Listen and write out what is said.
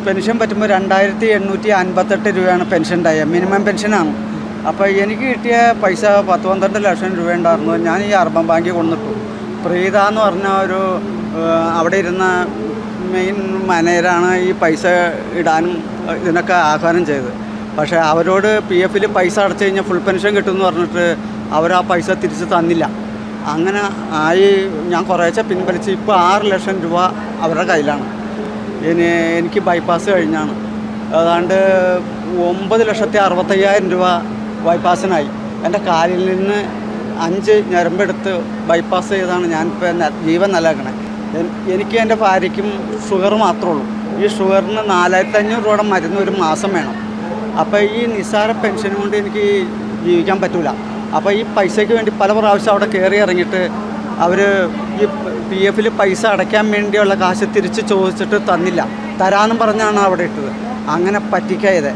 Pension പറ്റുമ്പോൾ 2858 രൂപയാണ് pension ഉണ്ടായത്, minimum പെൻഷനാണ്. അപ്പോൾ എനിക്ക് കിട്ടിയ പൈസ 10-12 ലക്ഷം രൂപ ഉണ്ടായിരുന്നു. ഞാൻ ഈ അർബൻ ബാങ്കിൽ കൊണ്ടിട്ടു. പ്രീത എന്ന് പറഞ്ഞ ഒരു അവിടെ ഇരുന്ന മെയിൻ മാനേജറാണ് ഈ പൈസ ഇടാനും ഇതിനൊക്കെ ആഹ്വാനം ചെയ്തത്. പക്ഷേ അവരോട് PF പൈസ അടച്ചു കഴിഞ്ഞാൽ ഫുൾ പെൻഷൻ കിട്ടുമെന്ന് പറഞ്ഞിട്ട് അവർ ആ പൈസ തിരിച്ച് തന്നില്ല. അങ്ങനെ ആയി ഞാൻ കുറേശ്ശെ പിൻവലിച്ച് ഇപ്പോൾ 6 ലക്ഷം രൂപ അവരുടെ കയ്യിലാണ്. എനിക്ക് ബൈപ്പാസ് കഴിഞ്ഞാണ്. ഏതാണ്ട് 9,65,000 രൂപ ബൈപ്പാസിനായി. എൻ്റെ കാലിൽ നിന്ന് 5 ഞരമ്പെടുത്ത് ബൈപ്പാസ് ചെയ്താണ് ഞാനിപ്പോൾ ജീവൻ നിലനിൽക്കണേ. എനിക്ക് എൻ്റെ ഭാര്യയ്ക്കും ഷുഗർ മാത്രമേ ഉള്ളൂ. ഈ ഷുഗറിന് 4,500 രൂപയുടെ മരുന്ന് ഒരു മാസം വേണം. അപ്പോൾ ഈ നിസ്സാര പെൻഷൻ കൊണ്ട് എനിക്ക് ജീവിക്കാൻ പറ്റില്ല. അപ്പോൾ ഈ പൈസയ്ക്ക് വേണ്ടി പല പ്രാവശ്യം അവിടെ കയറി ഇറങ്ങിയിട്ട് അവർ ഈ PF പൈസ അടയ്ക്കാൻ വേണ്ടിയുള്ള കാശ് തിരിച്ച് ചോദിച്ചിട്ട് തന്നില്ല. തരാമെന്നും പറഞ്ഞാണ് അവിടെ ഇട്ടത്. അങ്ങനെ പറ്റിക്കായത്.